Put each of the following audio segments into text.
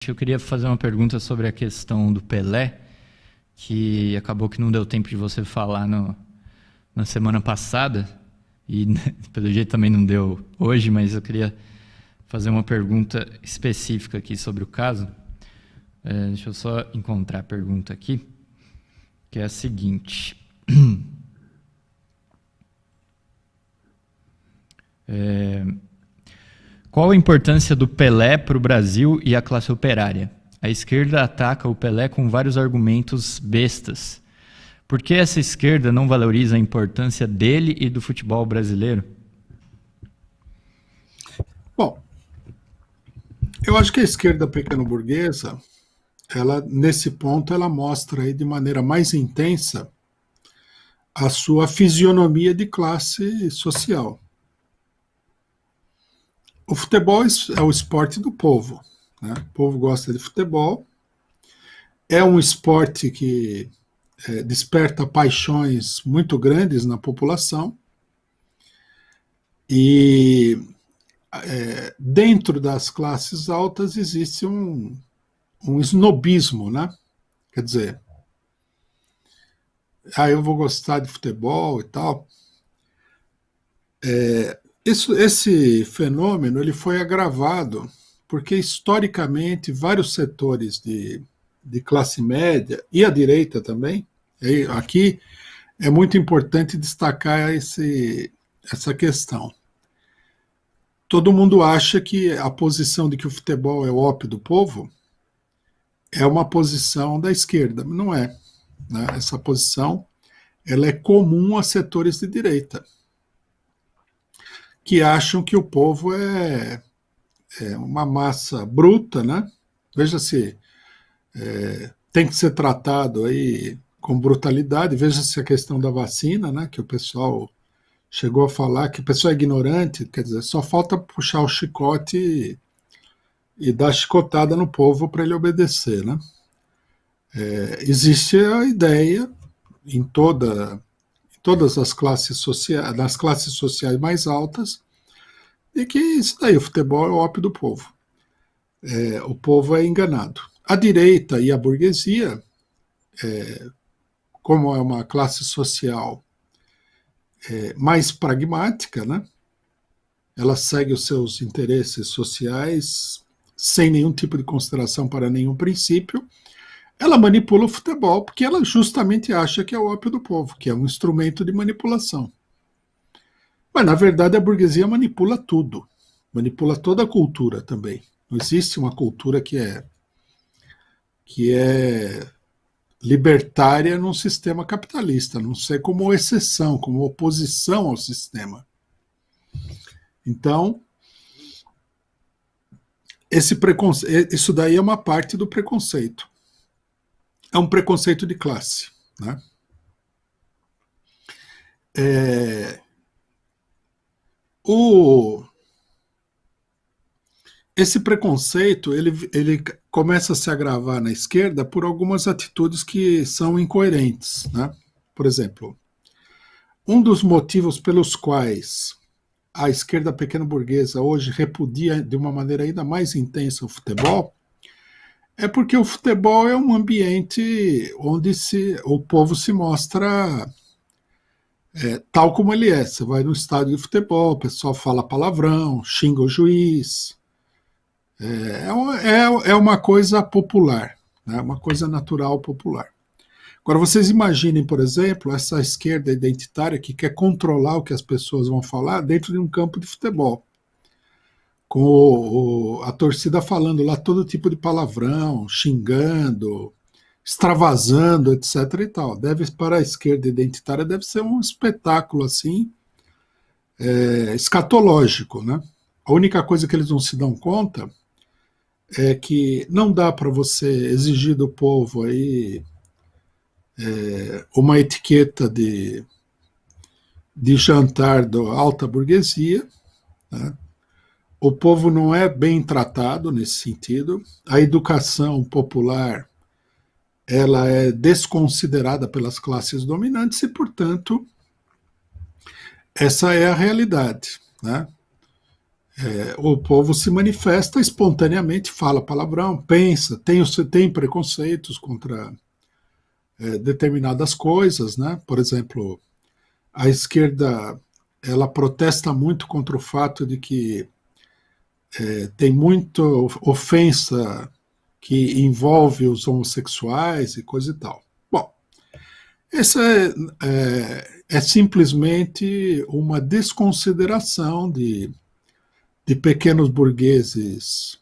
Eu queria fazer uma pergunta sobre a questão do Pelé, que acabou que não deu tempo de você falar na semana passada, e pelo jeito também não deu hoje, mas eu queria fazer uma pergunta específica aqui sobre o caso. Deixa eu só encontrar a pergunta aqui, que é a seguinte. Qual a importância do Pelé para o Brasil e a classe operária? A esquerda ataca o Pelé com vários argumentos bestas. Por que essa esquerda não valoriza a importância dele e do futebol brasileiro? Bom, eu acho que a esquerda pequeno-burguesa, ela, nesse ponto, ela mostra aí de maneira mais intensa a sua fisionomia de classe social. O futebol é o esporte do povo, né? O povo gosta de futebol, é um esporte que desperta paixões muito grandes na população e dentro das classes altas existe um snobismo, né? Quer dizer, eu vou gostar de futebol e tal. Esse fenômeno ele foi agravado porque, historicamente, vários setores de classe média, e a direita também, aqui é muito importante destacar essa questão. Todo mundo acha que a posição de que o futebol é o ópio do povo é uma posição da esquerda, não é, né? Essa posição ela é comum a setores de direita, que acham que o povo é uma massa bruta, né? Veja se tem que ser tratado aí com brutalidade. Veja se a questão da vacina, né? Que o pessoal chegou a falar que a pessoa é ignorante, quer dizer, só falta puxar o chicote e dar chicotada no povo para ele obedecer, né? Existe a ideia em todas as classes sociais, nas classes sociais mais altas, de que isso daí, o futebol é o ópio do povo. O povo é enganado. A direita e a burguesia, como é uma classe social mais pragmática, né? Ela segue os seus interesses sociais sem nenhum tipo de consideração para nenhum princípio. Ela manipula o futebol porque ela justamente acha que é o ópio do povo, que é um instrumento de manipulação. Mas, na verdade, a burguesia manipula tudo. Manipula toda a cultura também. Não existe uma cultura que é libertária num sistema capitalista, a não ser como exceção, como oposição ao sistema. Então, isso daí é uma parte do preconceito. É um preconceito de classe, né? Esse preconceito ele começa a se agravar na esquerda por algumas atitudes que são incoerentes, né? Por exemplo, um dos motivos pelos quais a esquerda pequeno-burguesa hoje repudia de uma maneira ainda mais intensa o futebol é porque o futebol é um ambiente onde o povo se mostra tal como ele é. Você vai no estádio de futebol, o pessoal fala palavrão, xinga o juiz. É uma coisa popular, né? Uma coisa natural popular. Agora, vocês imaginem, por exemplo, essa esquerda identitária que quer controlar o que as pessoas vão falar dentro de um campo de futebol, com a torcida falando lá todo tipo de palavrão, xingando, extravasando, etc. e tal. Para a esquerda identitária deve ser um espetáculo assim, escatológico, né? A única coisa que eles não se dão conta é que não dá para você exigir do povo aí uma etiqueta de jantar da alta burguesia, né? O povo não é bem tratado nesse sentido. A educação popular ela é desconsiderada pelas classes dominantes e, portanto, essa é a realidade, né? O povo se manifesta espontaneamente, fala palavrão, pensa, tem preconceitos contra determinadas coisas, né? Por exemplo, a esquerda ela protesta muito contra o fato de que tem muita ofensa que envolve os homossexuais e coisa e tal. Bom, essa é simplesmente uma desconsideração de pequenos burgueses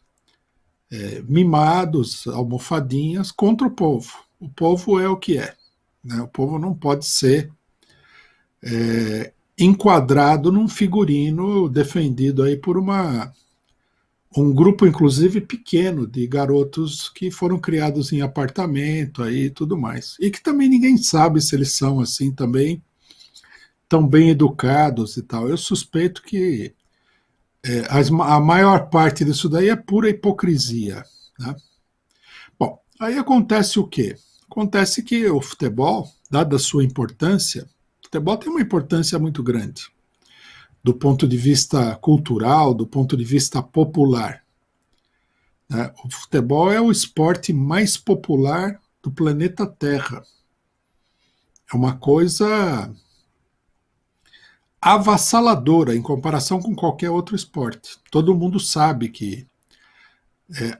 mimados, almofadinhas, contra o povo. O povo é o que é. Né? O povo não pode ser enquadrado num figurino defendido aí por um grupo, inclusive, pequeno de garotos que foram criados em apartamento aí e tudo mais. E que também ninguém sabe se eles são assim também, tão bem educados e tal. Eu suspeito que a maior parte disso daí é pura hipocrisia. Né? Bom, aí acontece o quê? Acontece que o futebol, dada a sua importância, o futebol tem uma importância muito grande, do ponto de vista cultural, do ponto de vista popular. Né? O futebol é o esporte mais popular do planeta Terra. É uma coisa avassaladora em comparação com qualquer outro esporte. Todo mundo sabe que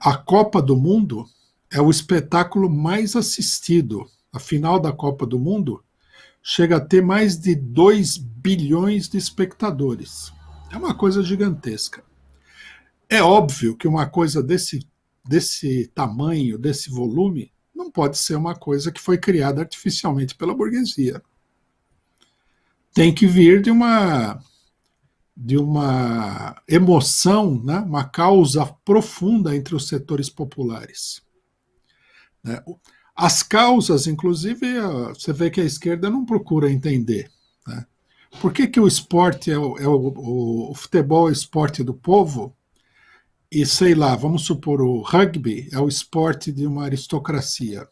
a Copa do Mundo é o espetáculo mais assistido. A final da Copa do Mundo chega a ter mais de 2 bilhões de espectadores. É uma coisa gigantesca. É óbvio que uma coisa desse tamanho, desse volume, não pode ser uma coisa que foi criada artificialmente pela burguesia. Tem que vir de uma emoção, né? Uma causa profunda entre os setores populares. Né? As causas, inclusive, você vê que a esquerda não procura entender. Né? Por que o esporte o futebol é o esporte do povo e, sei lá, vamos supor, o rugby é o esporte de uma aristocracia?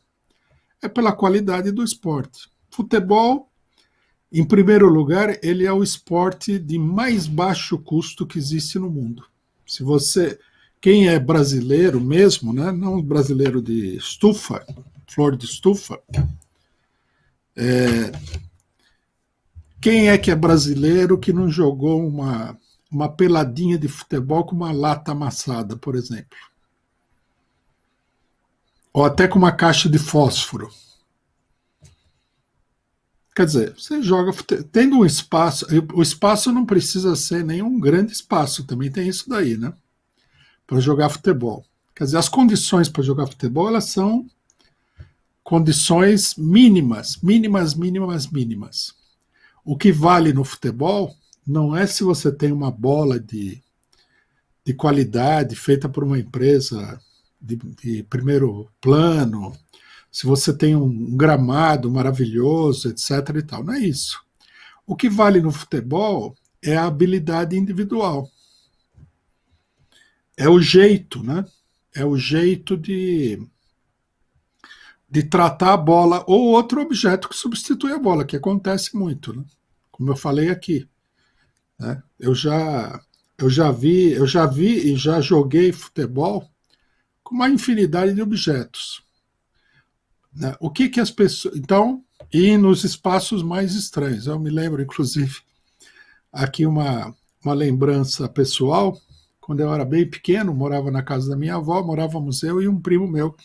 É pela qualidade do esporte. Futebol, em primeiro lugar, ele é o esporte de mais baixo custo que existe no mundo. Se você, quem é brasileiro mesmo, né, não brasileiro de estufa, flor de estufa, quem é que é brasileiro que não jogou uma peladinha de futebol com uma lata amassada, por exemplo? Ou até com uma caixa de fósforo. Quer dizer, você joga, tendo um espaço, o espaço não precisa ser nenhum grande espaço, também tem isso daí, né? Para jogar futebol. Quer dizer, as condições para jogar futebol, elas são condições mínimas, mínimas, mínimas, mínimas. O que vale no futebol não é se você tem uma bola de qualidade feita por uma empresa de primeiro plano, se você tem um gramado maravilhoso, etc. e tal. Não é isso. O que vale no futebol é a habilidade individual. É o jeito, né? É o jeito de tratar a bola ou outro objeto que substitui a bola, que acontece muito, né? Como eu falei aqui. Né? Eu já vi e já joguei futebol com uma infinidade de objetos. Né? O que as pessoas... Então, e nos espaços mais estranhos. Eu me lembro, inclusive, aqui uma lembrança pessoal, quando eu era bem pequeno, morava na casa da minha avó, morávamos eu e um primo meu,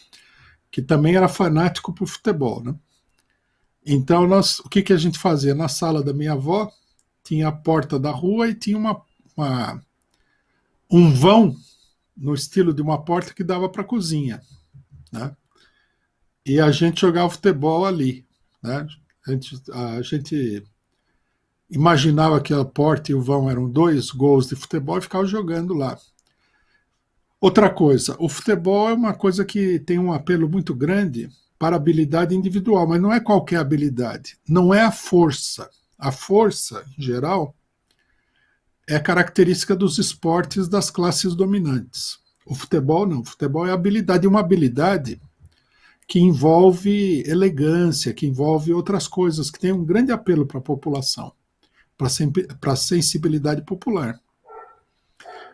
que também era fanático por futebol. Né? Então, o que a gente fazia? Na sala da minha avó, tinha a porta da rua e tinha um vão no estilo de uma porta que dava para a cozinha. Né? E a gente jogava futebol ali. Né? A gente imaginava que a porta e o vão eram 2 gols de futebol e ficava jogando lá. Outra coisa, o futebol é uma coisa que tem um apelo muito grande para a habilidade individual, mas não é qualquer habilidade, não é a força. A força, em geral, é característica dos esportes das classes dominantes. O futebol não, o futebol é habilidade, uma habilidade que envolve elegância, que envolve outras coisas, que tem um grande apelo para a população, para a sensibilidade popular.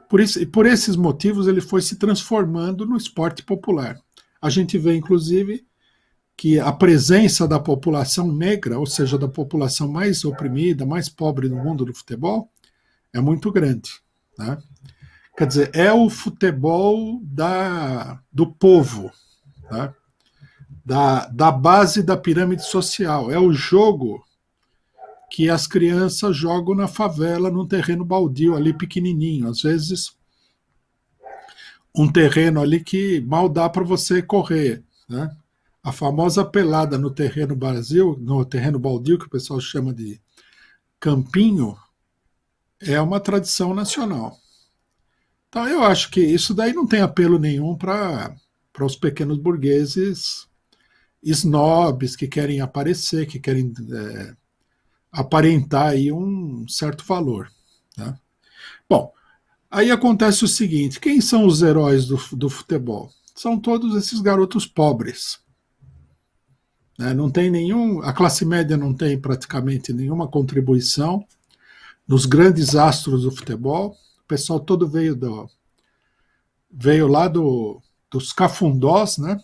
Por esses motivos ele foi se transformando no esporte popular. A gente vê, inclusive, que a presença da população negra, ou seja, da população mais oprimida, mais pobre do mundo do futebol, é muito grande. Né? Quer dizer, é o futebol do povo, né? da base da pirâmide social. É o jogo que as crianças jogam na favela, num terreno baldio ali pequenininho. Às vezes, um terreno ali que mal dá para você correr. Né? A famosa pelada no terreno baldio, que o pessoal chama de campinho, é uma tradição nacional. Então eu acho que isso daí não tem apelo nenhum para os pequenos burgueses snobs que querem aparecer, que querem aparentar aí um certo valor. Né? Bom, aí acontece o seguinte, quem são os heróis do futebol? São todos esses garotos pobres. Né? Não tem a classe média não tem praticamente nenhuma contribuição nos grandes astros do futebol. O pessoal todo veio lá dos cafundós, né?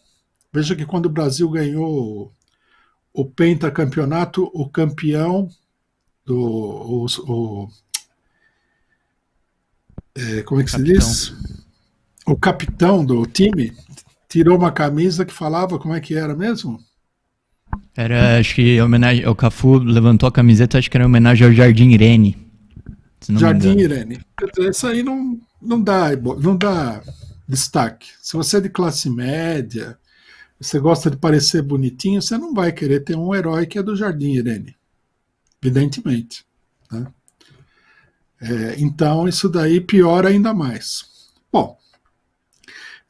Veja que quando o Brasil ganhou o pentacampeonato, o campeão como é que se diz? O capitão do time tirou uma camisa que falava, como é que era mesmo? Era, acho que homenagem, o Cafu levantou a camiseta, acho que era homenagem ao Jardim Irene. Jardim Irene. Isso aí não dá destaque. Se você é de classe média, você gosta de parecer bonitinho, você não vai querer ter um herói que é do Jardim Irene. Evidentemente. Né? Então, isso daí piora ainda mais. Bom,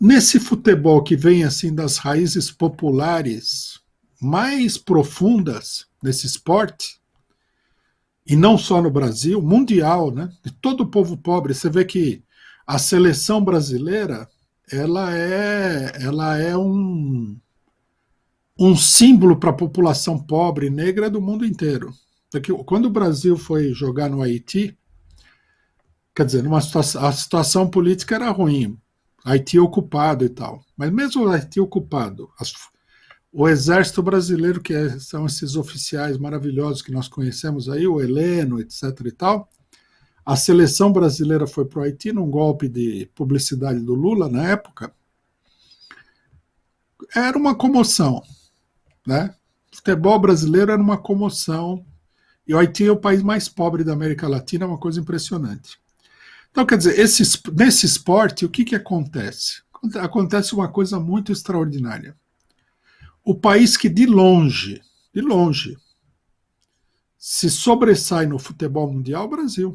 nesse futebol que vem assim das raízes populares mais profundas nesse esporte, e não só no Brasil, mundial, né? De todo o povo pobre, você vê que a seleção brasileira ela é um símbolo para a população pobre negra do mundo inteiro. Porque quando o Brasil foi jogar no Haiti, quer dizer, a situação política era ruim, Haiti ocupado e tal, mas mesmo o Haiti ocupado, o exército brasileiro, que são esses oficiais maravilhosos que nós conhecemos aí, o Heleno, etc. e tal, a seleção brasileira foi para o Haiti num golpe de publicidade do Lula na época. Era uma comoção. Né? O futebol brasileiro era uma comoção. E o Haiti é o país mais pobre da América Latina, é uma coisa impressionante. Então, quer dizer, nesse esporte, o que acontece? Acontece uma coisa muito extraordinária. O país que de longe, se sobressai no futebol mundial é o Brasil.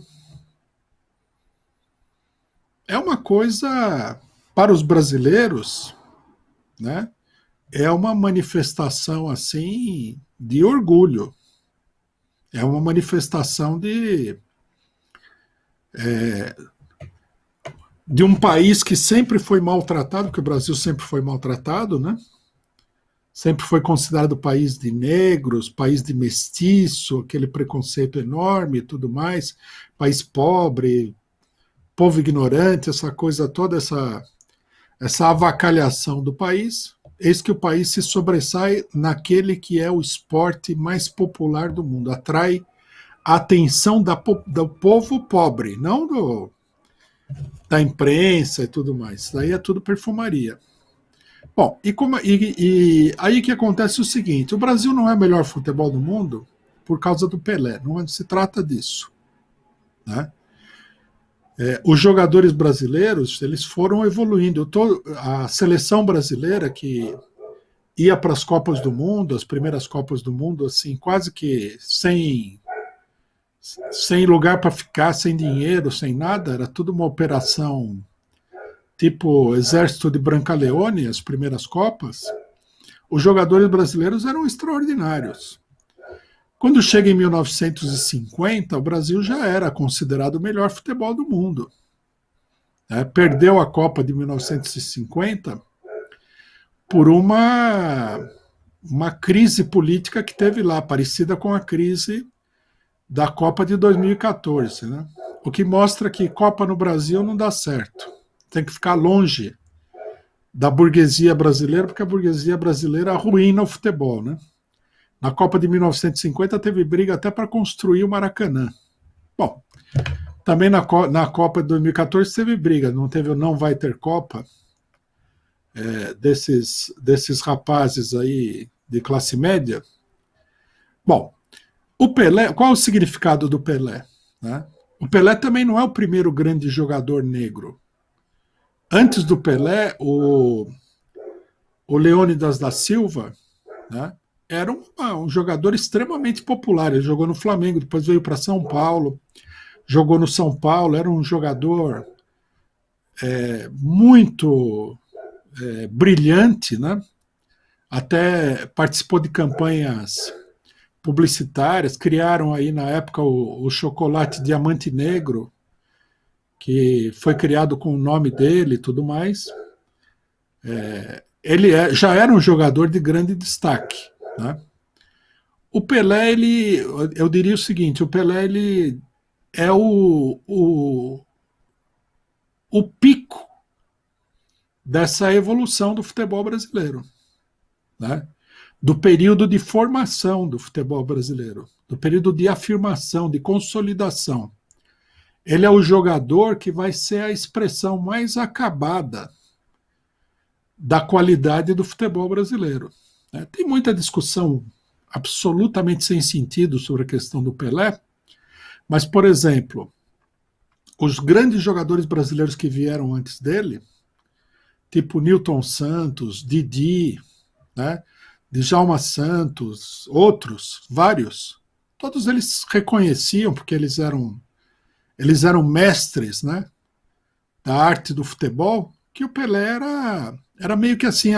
É uma coisa, para os brasileiros, né, é uma manifestação assim de orgulho. É uma manifestação de um país que sempre foi maltratado, porque o Brasil sempre foi maltratado, né? Sempre foi considerado país de negros, país de mestiço, aquele preconceito enorme e tudo mais, país pobre, povo ignorante, essa coisa toda, essa avacalhação do país. Eis que o país se sobressai naquele que é o esporte mais popular do mundo, atrai a atenção do povo pobre, não da imprensa e tudo mais. Isso daí é tudo perfumaria. Bom, e aí que acontece o seguinte, o Brasil não é o melhor futebol do mundo por causa do Pelé, não se trata disso. Né? Os jogadores brasileiros, eles foram evoluindo. A seleção brasileira que ia para as Copas do Mundo, as primeiras Copas do Mundo, assim, quase que sem lugar para ficar, sem dinheiro, sem nada, era tudo uma operação tipo Exército de Brancaleone, as primeiras Copas. Os jogadores brasileiros eram extraordinários. Quando chega em 1950, o Brasil já era considerado o melhor futebol do mundo. Perdeu a Copa de 1950 por uma crise política que teve lá, parecida com a crise da Copa de 2014. Né? O que mostra que Copa no Brasil não dá certo. Tem que ficar longe da burguesia brasileira, porque a burguesia brasileira arruína o futebol, né? Na Copa de 1950 teve briga até para construir o Maracanã. Bom, também na Copa de 2014 teve briga, não vai ter Copa, desses rapazes aí de classe média. Bom, o Pelé, qual é o significado do Pelé? Né? O Pelé também não é o primeiro grande jogador negro. Antes do Pelé, o Leônidas da Silva, né, era um jogador extremamente popular. Ele jogou no Flamengo, depois veio para São Paulo, jogou no São Paulo, era um jogador muito brilhante, né? Até participou de campanhas publicitárias, criaram aí na época o chocolate Diamante Negro, que foi criado com o nome dele e tudo mais. Ele já era um jogador de grande destaque, né? O Pelé, eu diria o seguinte, o Pelé ele é o pico dessa evolução do futebol brasileiro, né? Do período de formação do futebol brasileiro, do período de afirmação, de consolidação. Ele é o jogador que vai ser a expressão mais acabada da qualidade do futebol brasileiro. Tem muita discussão absolutamente sem sentido sobre a questão do Pelé, mas, por exemplo, os grandes jogadores brasileiros que vieram antes dele, tipo Nilton Santos, Didi, né, Djalma Santos, outros, vários, todos eles reconheciam, porque eles eram mestres, né, da arte do futebol, que o Pelé era meio que assim,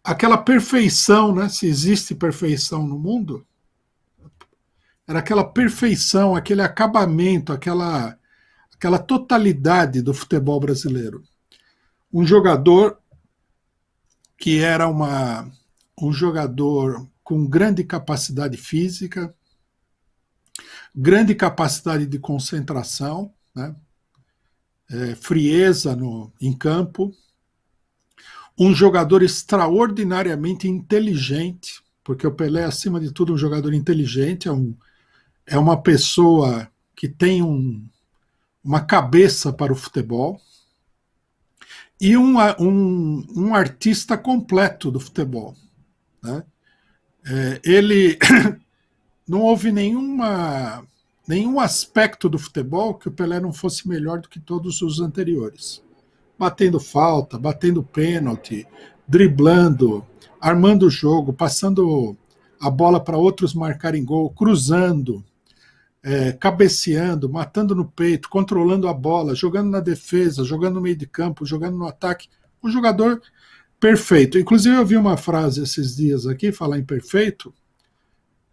aquela perfeição, né, se existe perfeição no mundo, era aquela perfeição, aquele acabamento, aquela totalidade do futebol brasileiro. Um jogador que era um jogador com grande capacidade física, grande capacidade de concentração, né? Frieza em campo, um jogador extraordinariamente inteligente, porque o Pelé, acima de tudo, um jogador inteligente, é uma pessoa que tem uma cabeça para o futebol, e um artista completo do futebol, né? Ele não houve nenhum aspecto do futebol que o Pelé não fosse melhor do que todos os anteriores. Batendo falta, batendo pênalti, driblando, armando o jogo, passando a bola para outros marcarem gol, cruzando, cabeceando, matando no peito, controlando a bola, jogando na defesa, jogando no meio de campo, jogando no ataque. Um jogador perfeito. Inclusive eu vi uma frase esses dias aqui, falar em perfeito,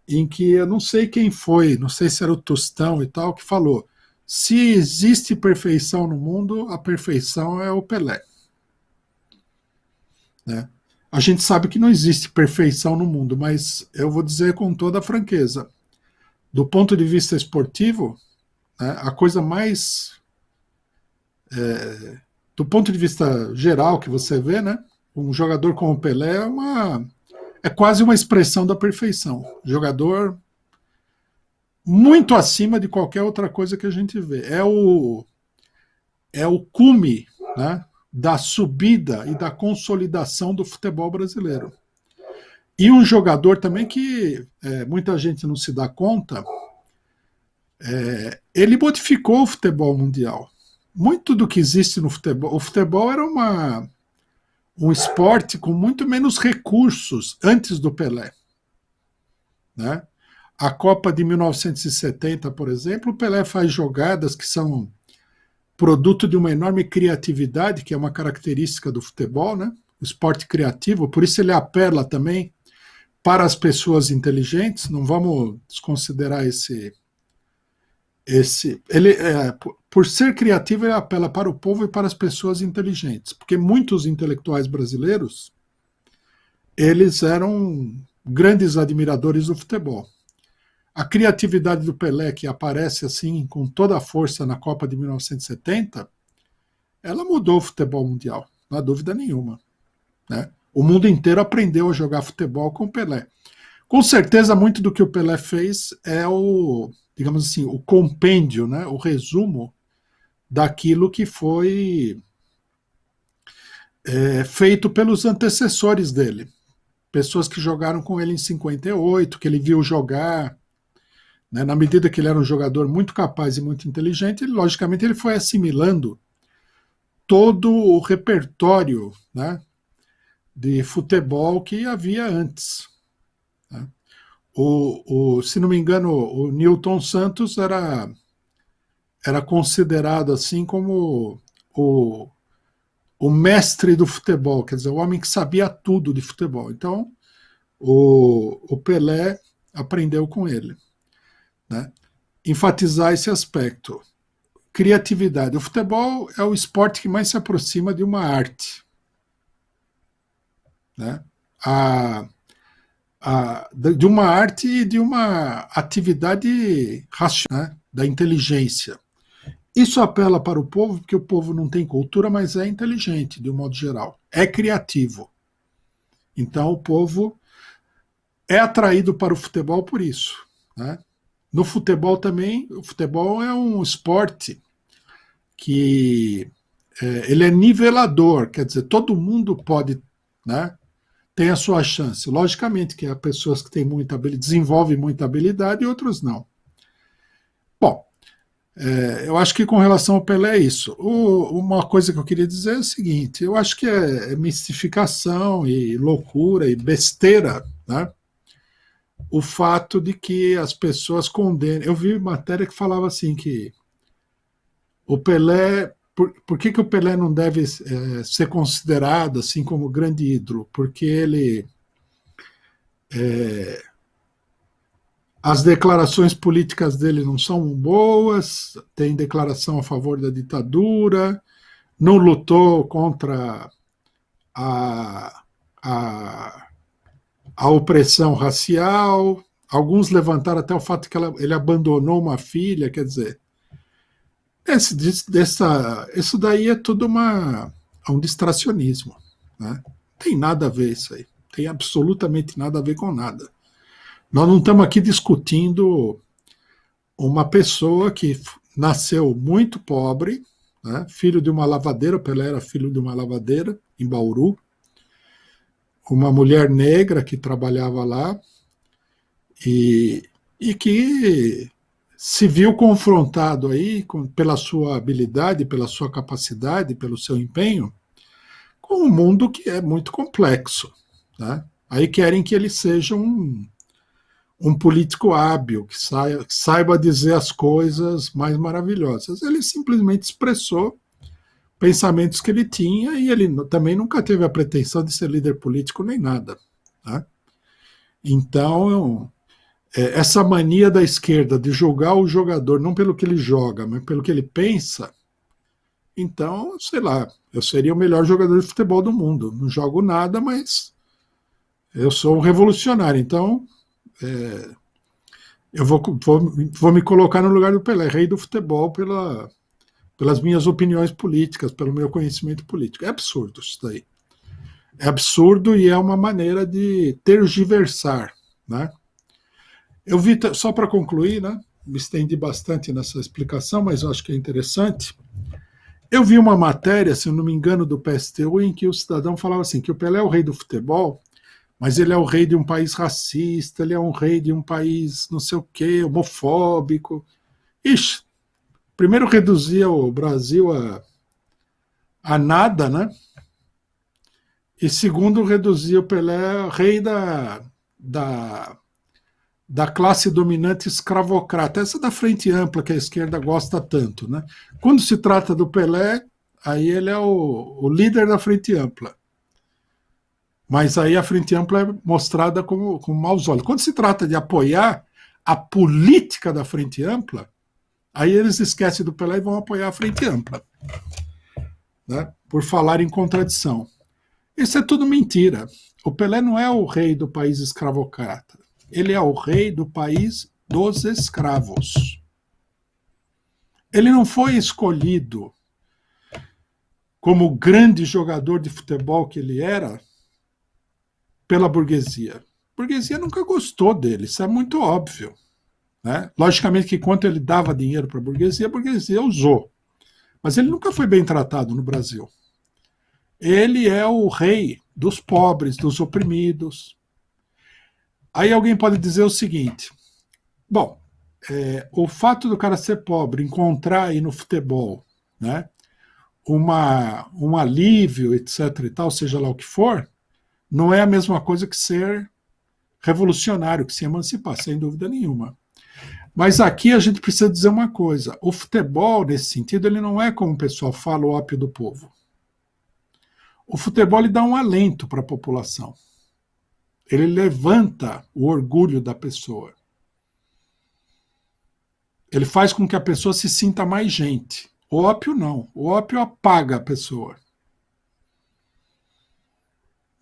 em que eu não sei quem foi, não sei se era o Tostão e tal, que falou: se existe perfeição no mundo, a perfeição é o Pelé. Né? A gente sabe que não existe perfeição no mundo, mas eu vou dizer com toda a franqueza, do ponto de vista esportivo, né, a coisa mais... do ponto de vista geral que você vê, né, um jogador como o Pelé é quase uma expressão da perfeição. Jogador muito acima de qualquer outra coisa que a gente vê. É o cume, né, da subida e da consolidação do futebol brasileiro. E um jogador também que muita gente não se dá conta, ele modificou o futebol mundial. Muito do que existe no futebol, o futebol era um esporte com muito menos recursos antes do Pelé. Né? A Copa de 1970, por exemplo, o Pelé faz jogadas que são produto de uma enorme criatividade, que é uma característica do futebol, né? O esporte criativo, por isso ele apela também para as pessoas inteligentes, não vamos desconsiderar por ser criativo, ele apela para o povo e para as pessoas inteligentes, porque muitos intelectuais brasileiros, eles eram grandes admiradores do futebol. a criatividade do Pelé, que aparece assim com toda a força na Copa de 1970, ela mudou o futebol mundial, não há dúvida nenhuma, né? O mundo inteiro aprendeu a jogar futebol com o Pelé. Com certeza, muito do que o Pelé fez é o, digamos assim, o compêndio, né? O resumo daquilo que foi feito pelos antecessores dele. Pessoas que jogaram com ele em 58, que ele viu jogar, né? Na medida que ele era um jogador muito capaz e muito inteligente, logicamente ele foi assimilando todo o repertório, né, de futebol que havia antes, né? Se não me engano, o Newton Santos era considerado assim como o mestre do futebol, quer dizer, o homem que sabia tudo de futebol. Então, o Pelé aprendeu com ele, né? Enfatizar esse aspecto. Criatividade. O futebol é o esporte que mais se aproxima de uma arte, né? De uma arte e de uma atividade racional, né? Da inteligência. Isso apela para o povo, porque o povo não tem cultura, mas é inteligente, de um modo geral. É criativo. Então, o povo é atraído para o futebol por isso, né? No futebol também, o futebol é um esporte que ele é nivelador, quer dizer, todo mundo pode, né, tem a sua chance. Logicamente que há pessoas que têm muita habilidade, desenvolvem muita habilidade e outros não. Bom, eu acho que com relação ao Pelé é isso. Uma coisa que eu queria dizer é o seguinte, eu acho que é mistificação e loucura e besteira, né, o fato de que as pessoas condenam. Eu vi matéria que falava assim que o Pelé, por que o Pelé não deve ser considerado assim como grande ídolo? Porque ele as declarações políticas dele não são boas, tem declaração a favor da ditadura, não lutou contra a, a, a opressão racial. Alguns levantaram até o fato que ele abandonou uma filha, quer dizer, isso daí é tudo um distracionismo, né? Não tem nada a ver isso aí. Tem absolutamente nada a ver com nada. Nós não estamos aqui discutindo uma pessoa que nasceu muito pobre, né? Filho de uma lavadeira, o Pelé era filho de uma lavadeira em Bauru, uma mulher negra que trabalhava lá e que se viu confrontado aí pela sua habilidade, pela sua capacidade, pelo seu empenho, com um mundo que é muito complexo, né? Aí querem que ele seja um político hábil, que saiba dizer as coisas mais maravilhosas. Ele simplesmente expressou pensamentos que ele tinha e ele também nunca teve a pretensão de ser líder político nem nada, né? Então, essa mania da esquerda de julgar o jogador não pelo que ele joga, mas pelo que ele pensa, então, sei lá, eu seria o melhor jogador de futebol do mundo. Não jogo nada, mas eu sou um revolucionário. Então, eu vou me colocar no lugar do Pelé, rei do futebol, pelas minhas opiniões políticas, pelo meu conhecimento político. É absurdo isso daí. É absurdo e é uma maneira de tergiversar, né? Eu vi, só para concluir, né, me estendi bastante nessa explicação, mas eu acho que é interessante. Eu vi uma matéria, se eu não me engano, do PSTU, em que o cidadão falava assim, que o Pelé é o rei do futebol, mas ele é o rei de um país racista, ele é um rei de um país não sei o quê, homofóbico. Ixi, primeiro reduzia o Brasil a nada, né? E segundo reduzia o Pelé a rei da classe dominante escravocrata, essa da frente ampla que a esquerda gosta tanto, né? Quando se trata do Pelé, aí ele é o líder da frente ampla. Mas aí a frente ampla é mostrada com maus olhos. Quando se trata de apoiar a política da frente ampla, aí eles esquecem do Pelé e vão apoiar a frente ampla, né? Por falar em contradição. Isso é tudo mentira. O Pelé não é o rei do país escravocrata. Ele é o rei do país dos escravos. Ele não foi escolhido como grande jogador de futebol que ele era pela burguesia. A burguesia nunca gostou dele, isso é muito óbvio. Né? Logicamente que enquanto ele dava dinheiro para a burguesia usou. Mas ele nunca foi bem tratado no Brasil. Ele é o rei dos pobres, dos oprimidos. Aí alguém pode dizer o seguinte, bom, o fato do cara ser pobre, encontrar aí no futebol, né, um alívio, etc. e tal, seja lá o que for, não é a mesma coisa que ser revolucionário, que se emancipar, sem dúvida nenhuma. Mas aqui a gente precisa dizer uma coisa, o futebol, nesse sentido, ele não é como o pessoal fala, o ópio do povo. O futebol ele dá um alento para a população. Ele levanta o orgulho da pessoa. Ele faz com que a pessoa se sinta mais gente. O ópio não. O ópio apaga a pessoa.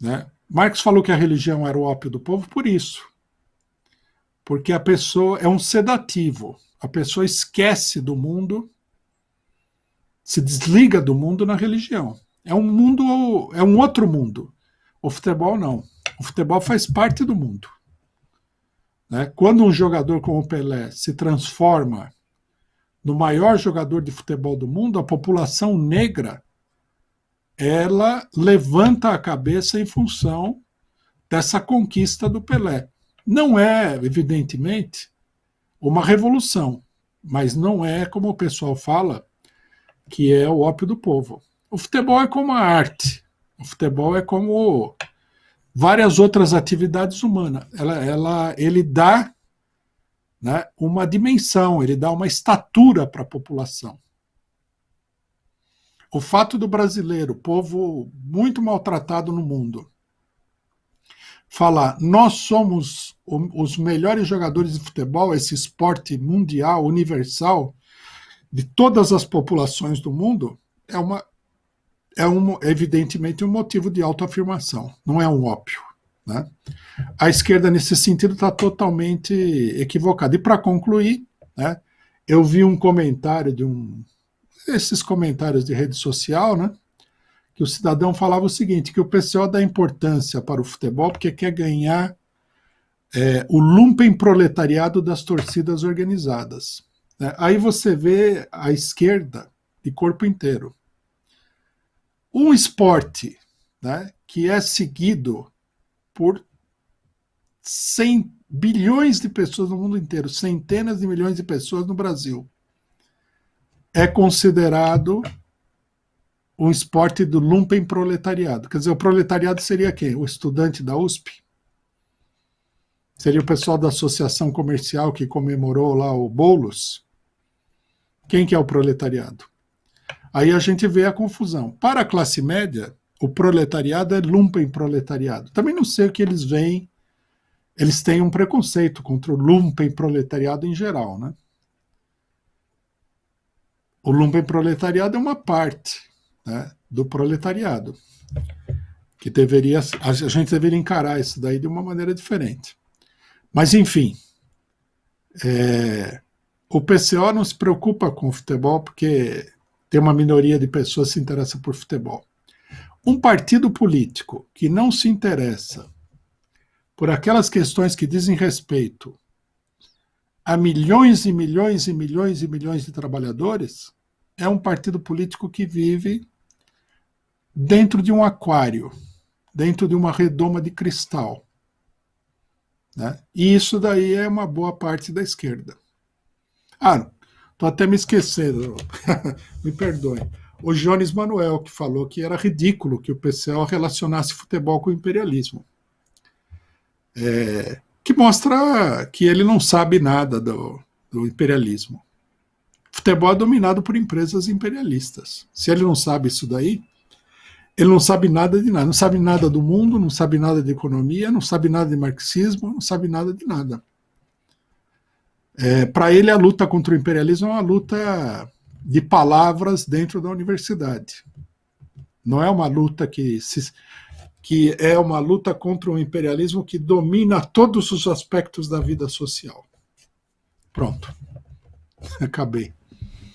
Né? Marx falou que a religião era o ópio do povo por isso. Porque a pessoa é um sedativo. A pessoa esquece do mundo, se desliga do mundo na religião. É um mundo, é um outro mundo. O futebol não. O futebol faz parte do mundo. Né? Quando um jogador como o Pelé se transforma no maior jogador de futebol do mundo, a população negra ela levanta a cabeça em função dessa conquista do Pelé. Não é, evidentemente, uma revolução, mas não é, como o pessoal fala, que é o ópio do povo. O futebol é como a arte. O futebol é como várias outras atividades humanas. Ele dá, né, uma dimensão, ele dá uma estatura para a população. O fato do brasileiro, povo muito maltratado no mundo, falar, nós somos os melhores jogadores de futebol, esse esporte mundial, universal, de todas as populações do mundo, evidentemente um motivo de autoafirmação, não é um ópio. Né? A esquerda, nesse sentido, está totalmente equivocada. E para concluir, né, eu vi um comentário esses comentários de rede social, né, que o cidadão falava o seguinte, que o PCO dá importância para o futebol porque quer ganhar o lumpenproletariado das torcidas organizadas. Né? Aí você vê a esquerda de corpo inteiro. Um esporte, né, que é seguido por 100 bilhões de pessoas no mundo inteiro, centenas de milhões de pessoas no Brasil, é considerado um esporte do lumpenproletariado. Quer dizer, o proletariado seria quem? O estudante da USP? Seria o pessoal da associação comercial que comemorou lá o Boulos? Quem que é o proletariado? Aí a gente vê a confusão. Para a classe média, o proletariado é lumpenproletariado. Também não sei o que eles veem. Eles têm um preconceito contra o lumpenproletariado em geral, né? O lumpenproletariado é uma parte, né, do proletariado, que a gente deveria encarar isso daí de uma maneira diferente. Mas, enfim, o PCO não se preocupa com o futebol porque tem uma minoria de pessoas que se interessam por futebol. Um partido político que não se interessa por aquelas questões que dizem respeito a milhões e milhões e milhões e milhões de trabalhadores, é um partido político que vive dentro de um aquário, dentro de uma redoma de cristal. Né? E isso daí é uma boa parte da esquerda. Estou até me esquecendo, me perdoem. O Jones Manuel, que falou que era ridículo que o PCO relacionasse futebol com o imperialismo. Que mostra que ele não sabe nada do imperialismo. Futebol é dominado por empresas imperialistas. Se ele não sabe isso daí, ele não sabe nada de nada. Não sabe nada do mundo, não sabe nada de economia, não sabe nada de marxismo, não sabe nada de nada. Para ele, a luta contra o imperialismo é uma luta de palavras dentro da universidade. Não é uma luta que é uma luta contra o imperialismo que domina todos os aspectos da vida social. Pronto. Acabei.